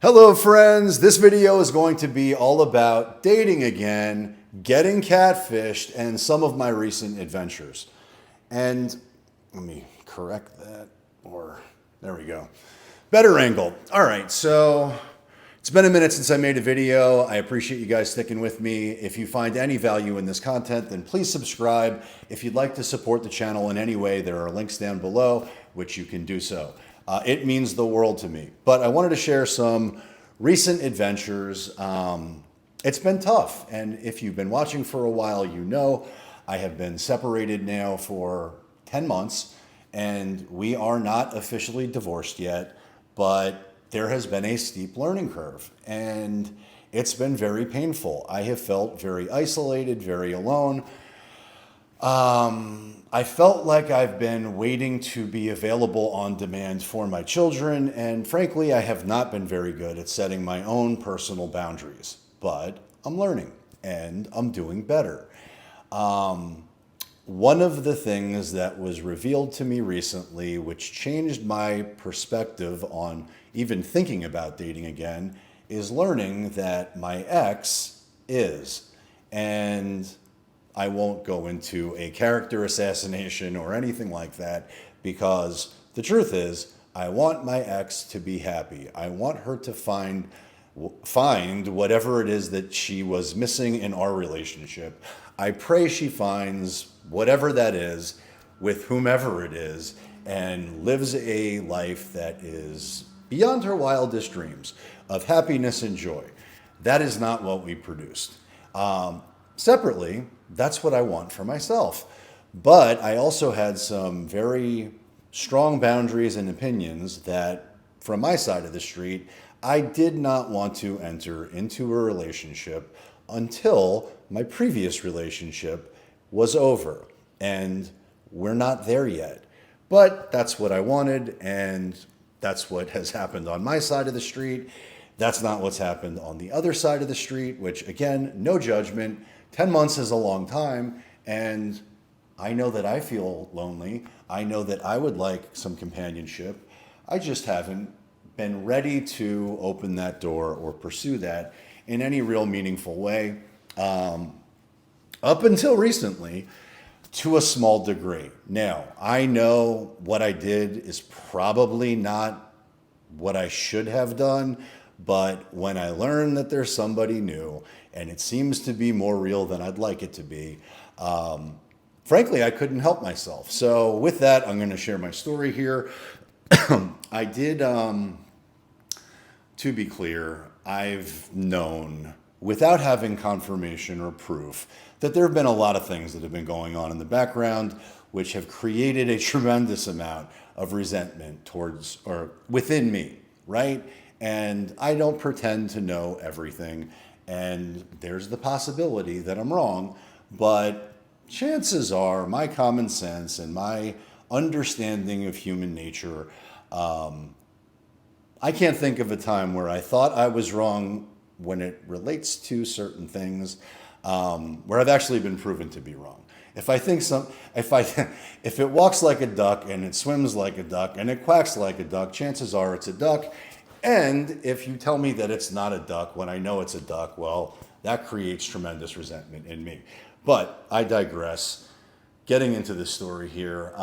Hello friends, this video is going to be all about dating again, getting catfished, and some of my recent adventures. And let me correct that, or there we go. Better angle. All right, so it's been a minute since I made a video. I appreciate you guys sticking with me. If you find any value in this content, then please subscribe. If you'd like to support the channel in any way, there are links down below, which you can do so. It means the world to me. But I wanted to share some recent adventures. It's been tough. And if you've been watching for a while, you know I have been separated now for 10 months. And we are not officially divorced yet, but there has been a steep learning curve. And it's been very painful. I have felt very isolated, very alone. I felt like I've been waiting to be available on demand for my children, and frankly, I have not been very good at setting my own personal boundaries, but I'm learning and I'm doing better. One of the things that was revealed to me recently, which changed my perspective on even thinking about dating again, is learning that my ex is. And I won't go into a character assassination or anything like that, because the truth is, I want my ex to be happy. I want her to find whatever it is that she was missing in our relationship. I pray she finds whatever that is with whomever it is and lives a life that is beyond her wildest dreams of happiness and joy. That is not what we produced. Separately, that's what I want for myself. But I also had some very strong boundaries and opinions that, from my side of the street, I did not want to enter into a relationship until my previous relationship was over. And we're not there yet. But that's what I wanted, and that's what has happened on my side of the street. That's not what's happened on the other side of the street, which, again, no judgment. 10 months is a long time, and I know that I feel lonely. I know that I would like some companionship. I just haven't been ready to open that door or pursue that in any real meaningful way, up until recently, to a small degree. Now, I know what I did is probably not what I should have done, but when I learn that there's somebody new and it seems to be more real than I'd like it to be, frankly, I couldn't help myself. So with that, I'm going to share my story here. I did, to be clear, I've known, without having confirmation or proof, that there have been a lot of things that have been going on in the background which have created a tremendous amount of resentment towards or within me, right? And I don't pretend to know everything, and there's the possibility that I'm wrong, but chances are my common sense and my understanding of human nature, I can't think of a time where I thought I was wrong when it relates to certain things, where I've actually been proven to be wrong. If it walks like a duck and it swims like a duck and it quacks like a duck, chances are it's a duck. And if you tell me that it's not a duck when I know it's a duck, well, that creates tremendous resentment in me. But I digress. Getting into the story here,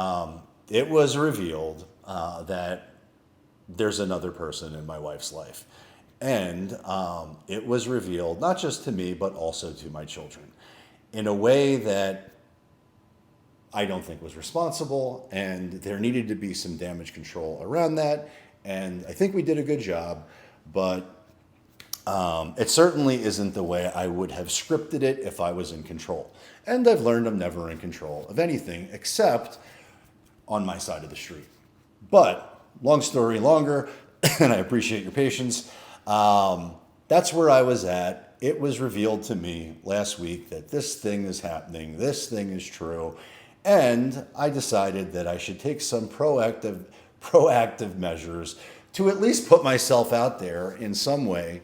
it was revealed that there's another person in my wife's life. And it was revealed not just to me, but also to my children in a way that I don't think was responsible, and there needed to be some damage control around that. And I think we did a good job, but it certainly isn't the way I would have scripted it if I was in control. And I've learned I'm never in control of anything except on my side of the street. But long story longer, and I appreciate your patience, that's where I was at. It was revealed to me last week that this thing is happening, this thing is true, and I decided that I should take some proactive measures to at least put myself out there in some way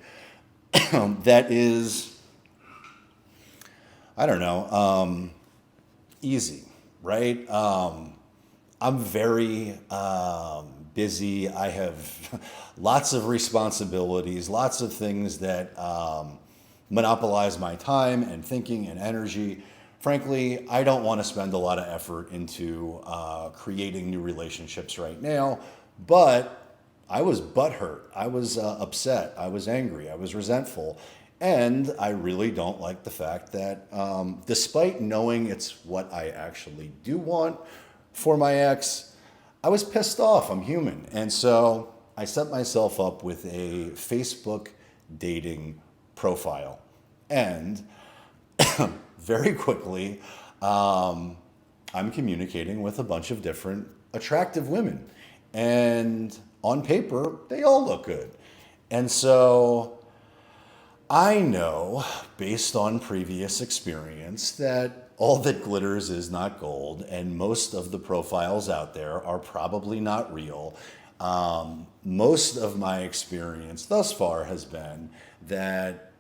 that is, I don't know, easy, right? I'm very busy. I have lots of responsibilities, lots of things that monopolize my time and thinking and energy. Frankly, I don't want to spend a lot of effort into creating new relationships right now, but I was butthurt. I was upset. I was angry. I was resentful. And I really don't like the fact that despite knowing it's what I actually do want for my ex, I was pissed off. I'm human. And so I set myself up with a Facebook dating profile. And very quickly, I'm communicating with a bunch of different attractive women. And on paper, they all look good. And so I know, based on previous experience, that all that glitters is not gold, and most of the profiles out there are probably not real. Most of my experience thus far has been that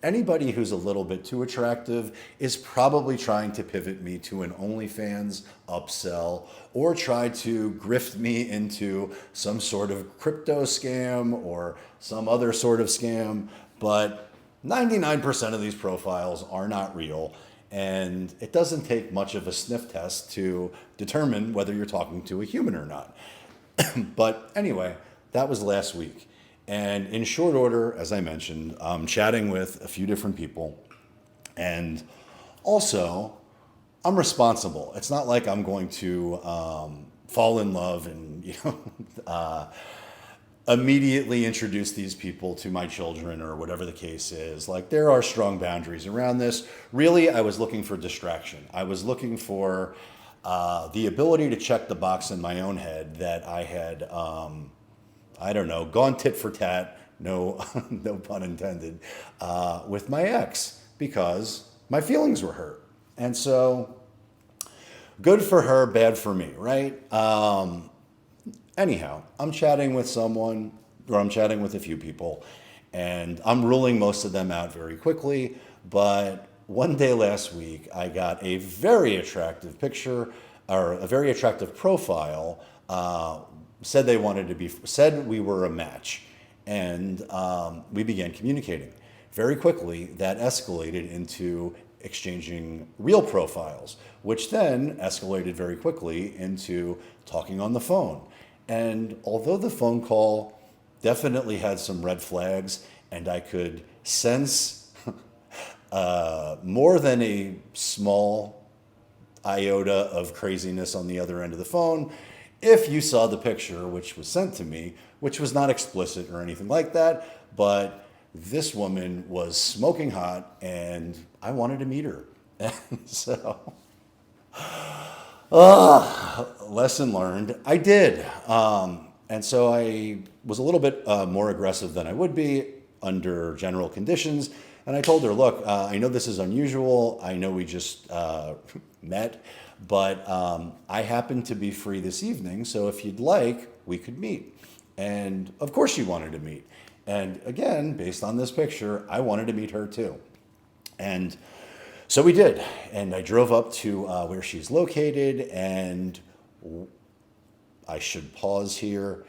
anybody who's a little bit too attractive is probably trying to pivot me to an OnlyFans upsell or try to grift me into some sort of crypto scam or some other sort of scam. But 99% of these profiles are not real. And it doesn't take much of a sniff test to determine whether you're talking to a human or not. But anyway, that was last week. And in short order, as I mentioned, I'm chatting with a few different people. And also, I'm responsible. It's not like I'm going to fall in love and immediately introduce these people to my children or whatever the case is. Like, there are strong boundaries around this. Really, I was looking for distraction. I was looking for the ability to check the box in my own head that I had gone tit for tat, no pun intended, with my ex because my feelings were hurt. And so, good for her, bad for me, right? Anyhow, I'm chatting with someone, or I'm chatting with a few people, and I'm ruling most of them out very quickly. But one day last week, I got a very attractive picture, or a very attractive profile, said we were a match, and we began communicating. Very quickly, that escalated into exchanging real profiles, which then escalated very quickly into talking on the phone. And although the phone call definitely had some red flags, and I could sense more than a small iota of craziness on the other end of the phone, if you saw the picture which was sent to me, which was not explicit or anything like that, but this woman was smoking hot and I wanted to meet her. And so, lesson learned, I did. And so I was a little bit more aggressive than I would be under general conditions. And I told her, look, I know this is unusual. I know we just met, but I happen to be free this evening. So if you'd like, we could meet. And of course she wanted to meet. And again, based on this picture, I wanted to meet her too. And so we did. And I drove up to where she's located. And I should pause here.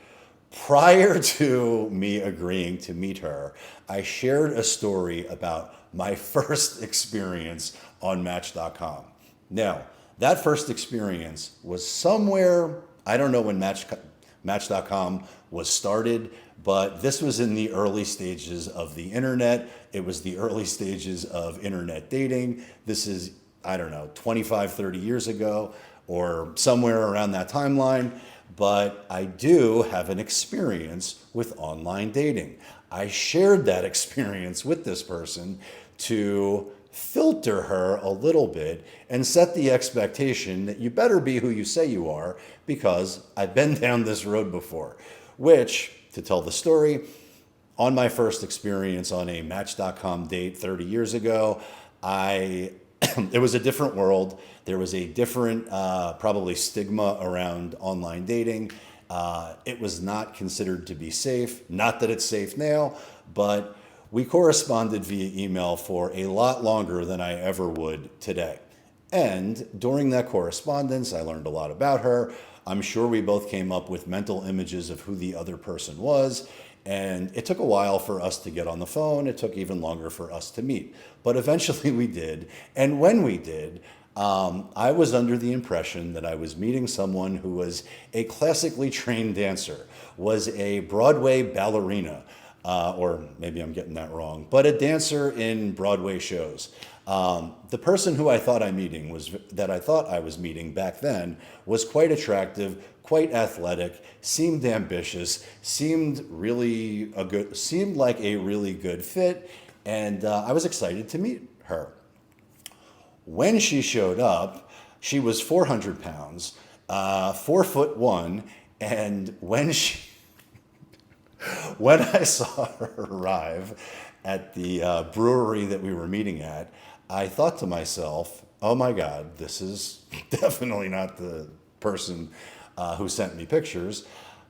Prior to me agreeing to meet her, I shared a story about my first experience on Match.com. Now, that first experience was somewhere, I don't know when Match.com was started, but this was in the early stages of the internet. It was the early stages of internet dating. This is, 25, 30 years ago, or somewhere around that timeline. But I do have an experience with online dating. I shared that experience with this person to filter her a little bit and set the expectation that you better be who you say you are, because I've been down this road before. Which, to tell the story, on my first experience on a Match.com date 30 years ago, it was a different world. There was a different, probably stigma around online dating. It was not considered to be safe. Not that it's safe now, but we corresponded via email for a lot longer than I ever would today. And during that correspondence, I learned a lot about her. I'm sure we both came up with mental images of who the other person was. And it took a while for us to get on the phone. It took even longer for us to meet. But eventually we did. And when we did, I was under the impression that I was meeting someone who was a classically trained dancer, was a Broadway ballerina, or maybe I'm getting that wrong, but a dancer in Broadway shows. The person who I thought I was meeting back then was quite attractive, quite athletic, seemed ambitious, seemed like a really good fit, and I was excited to meet her. When she showed up, she was 400 pounds, 4'1", and when I saw her arrive at the brewery that we were meeting at, I thought to myself, oh my God, this is definitely not the person who sent me pictures.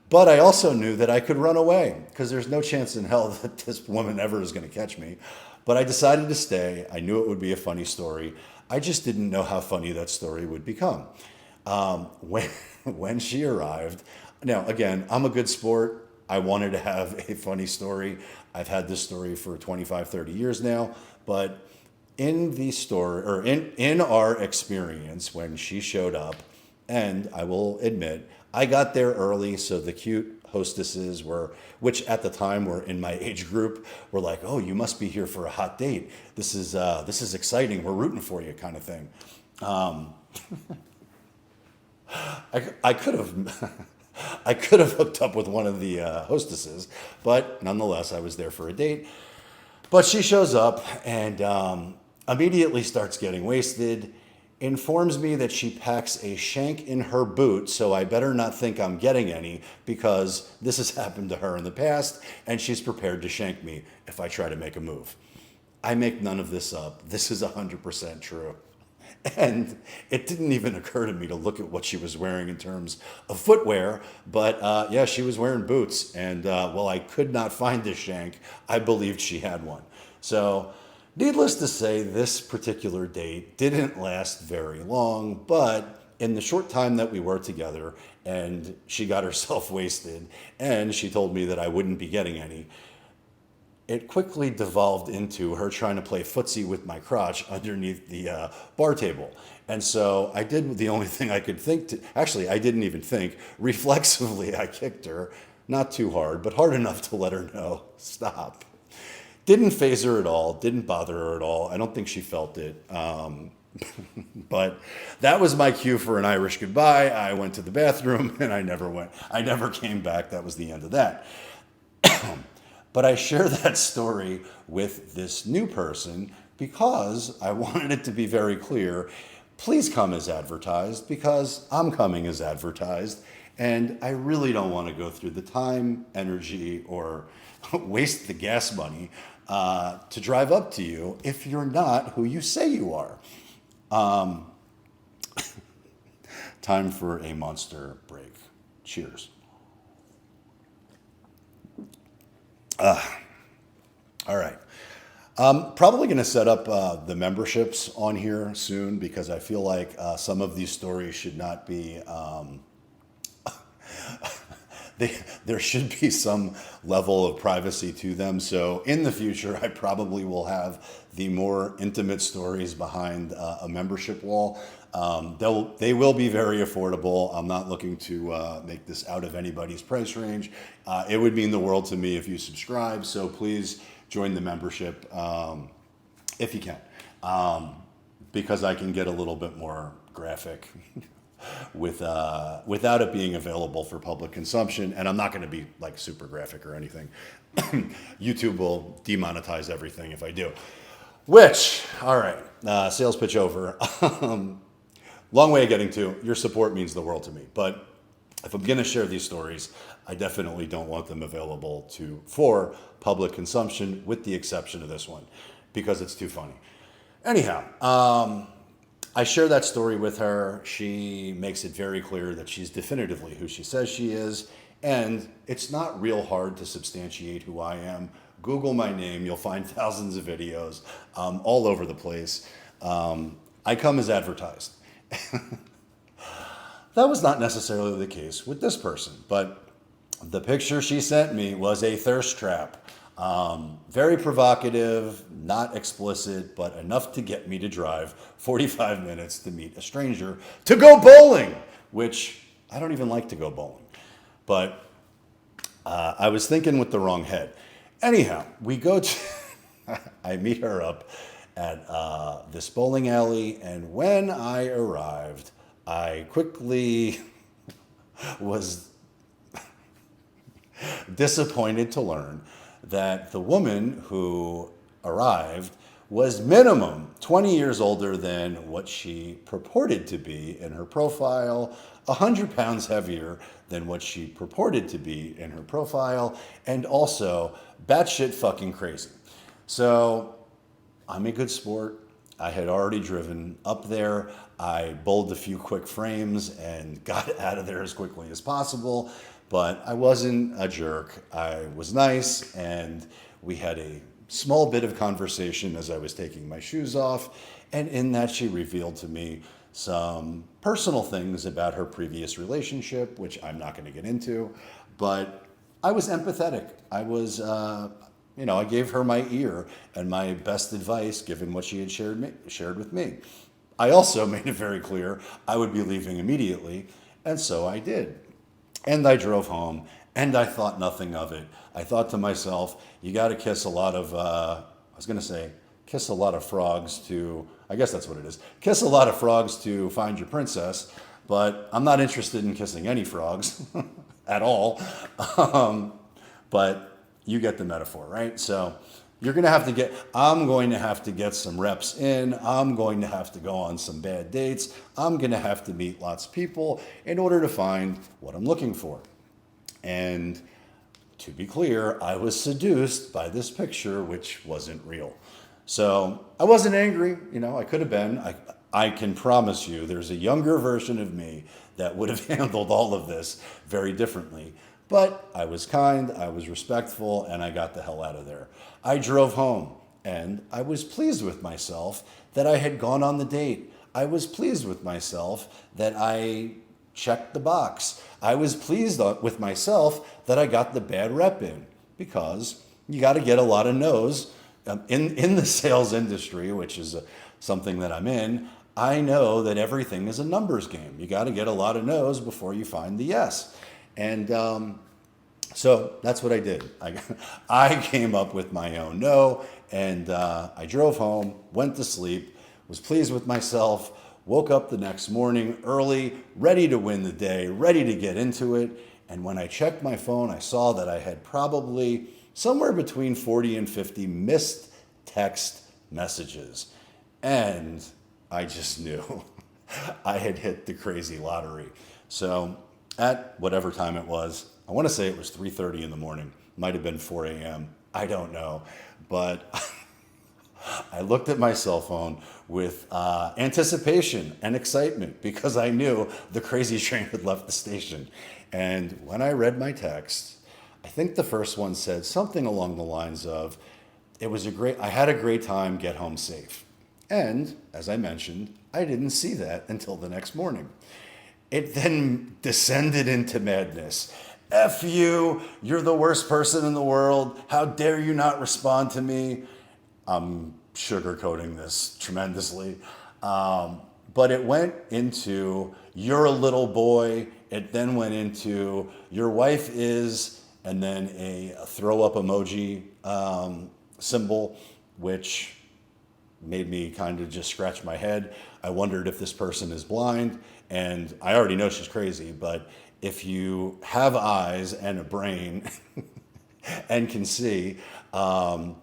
But I also knew that I could run away because there's no chance in hell that this woman ever is going to catch me. But I decided to stay. I knew it would be a funny story. I just didn't know how funny that story would become. When she arrived, now again, I'm a good sport. I wanted to have a funny story. I've had this story for 25, 30 years now. But in the story, or in our experience, when she showed up, and I will admit, I got there early, so the cute hostesses which at the time were in my age group, were like, "Oh, you must be here for a hot date. This is exciting. We're rooting for you," kind of thing. I could have I could have hooked up with one of the hostesses, but nonetheless, I was there for a date. But she shows up and immediately starts getting wasted, informs me that she packs a shank in her boot, so I better not think I'm getting any because this has happened to her in the past, and she's prepared to shank me if I try to make a move. I make none of this up. This is 100% true. And it didn't even occur to me to look at what she was wearing in terms of footwear, but yeah, she was wearing boots. And while I could not find this shank, I believed she had one. So needless to say, this particular date didn't last very long, but in the short time that we were together and she got herself wasted and she told me that I wouldn't be getting any, it quickly devolved into her trying to play footsie with my crotch underneath the bar table. And so I did the only thing I could think to, actually, I didn't even think. Reflexively, I kicked her, not too hard, but hard enough to let her know, stop. Didn't faze her at all, didn't bother her at all. I don't think she felt it. But that was my cue for an Irish goodbye. I went to the bathroom and I never came back. That was the end of that. But I share that story with this new person because I wanted it to be very clear. Please come as advertised because I'm coming as advertised. And I really don't want to go through the time, energy, or waste the gas money to drive up to you if you're not who you say you are. Time for a monster break. Cheers. All right. Probably going to set up the memberships on here soon because I feel like some of these stories should not be. There should be some level of privacy to them. So in the future, I probably will have the more intimate stories behind a membership wall. They will be very affordable. I'm not looking to make this out of anybody's price range. It would mean the world to me if you subscribe. So please join the membership if you can, because I can get a little bit more graphic without it being available for public consumption. And I'm not going to be like super graphic or anything. YouTube will demonetize everything if I do. Which, all right, sales pitch over. Long way of getting to, your support means the world to me. But if I'm going to share these stories, I definitely don't want them available for public consumption, with the exception of this one, because it's too funny. Anyhow, I share that story with her. She makes it very clear that she's definitively who she says she is. And it's not real hard to substantiate who I am. Google my name. You'll find thousands of videos all over the place. I come as advertised. That was not necessarily the case with this person, but the picture she sent me was a thirst trap. Very provocative, not explicit, but enough to get me to drive 45 minutes to meet a stranger to go bowling, which I don't even like to go bowling. But I was thinking with the wrong head. Anyhow, we go to, I meet her up at this bowling alley, and when I arrived, I quickly was disappointed to learn that the woman who arrived was minimum 20 years older than what she purported to be in her profile, 100 pounds heavier than what she purported to be in her profile, and also batshit fucking crazy. So I'm a good sport. I had already driven up there. I bowled a few quick frames and got out of there as quickly as possible, but I wasn't a jerk. I was nice, and we had a small bit of conversation as I was taking my shoes off, and in that she revealed to me some personal things about her previous relationship, which I'm not going to get into, but I was empathetic. I was, I gave her my ear and my best advice given what she had shared with me. I also made it very clear I would be leaving immediately, and so I did. And I drove home, and I thought nothing of it. I thought to myself, you got to kiss a lot of, kiss a lot of frogs to, I guess that's what it is, kiss a lot of frogs to find your princess, but I'm not interested in kissing any frogs at all. But you get the metaphor, right? So I'm going to have to get some reps in. I'm going to have to go on some bad dates. I'm going to have to meet lots of people in order to find what I'm looking for. And to be clear, I was seduced by this picture, which wasn't real. So I wasn't angry. I could have been. I can promise you there's a younger version of me that would have handled all of this very differently. But I was kind, I was respectful, and I got the hell out of there. I drove home, and I was pleased with myself that I had gone on the date. I was pleased with myself that I checked the box. I was pleased with myself that I got the bad rep in, because you got to get a lot of no's. In the sales industry, which is something that I'm in, I know that everything is a numbers game. You got to get a lot of no's before you find the yes. And so that's what I did. I came up with my own no, and I drove home, went to sleep, was pleased with myself, woke up the next morning early, ready to win the day, ready to get into it. And when I checked my phone, I saw that I had probably somewhere between 40 and 50 missed text messages. And I just knew I had hit the crazy lottery. So at whatever time it was, I want to say it was 3:30 in the morning, might have been 4 a.m., I don't know. But I looked at my cell phone with anticipation and excitement because I knew the crazy train had left the station. And when I read my text, I think the first one said something along the lines of, I had a great time, get home safe. And as I mentioned, I didn't see that until the next morning. It then descended into madness. F you, you're the worst person in the world. How dare you not respond to me? I'm sugarcoating this tremendously. But it went into, you're a little boy. It then went into, your wife is, and then a throw up emoji symbol, which made me kind of just scratch my head. I wondered if this person is blind, and I already know she's crazy, but if you have eyes and a brain and can see,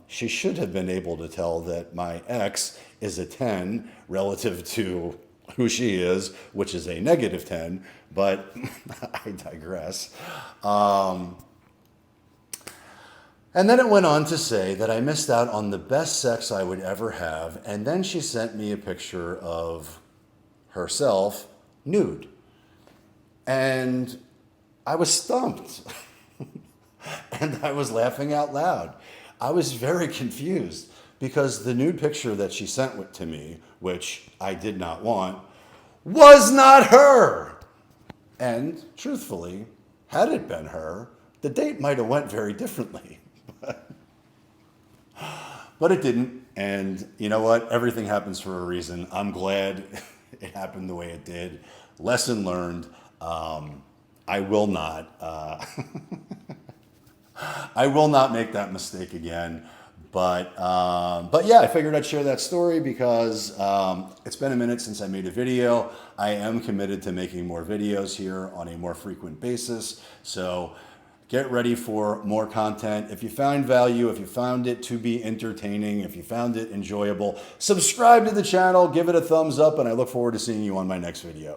she should have been able to tell that my ex is a 10 relative to who she is, which is a negative 10, but I digress. And then it went on to say that I missed out on the best sex I would ever have, and then she sent me a picture of herself nude. And I was stumped. And I was laughing out loud. I was very confused because the nude picture that she sent to me, which I did not want, was not her. And truthfully, had it been her, the date might have went very differently. But it didn't. And you know what? Everything happens for a reason. I'm glad it happened the way it did. Lesson learned. I will not. I will not make that mistake again. But yeah, I figured I'd share that story because it's been a minute since I made a video. I am committed to making more videos here on a more frequent basis. So get ready for more content. If you found value, if you found it to be entertaining, if you found it enjoyable, subscribe to the channel, give it a thumbs up, and I look forward to seeing you on my next video.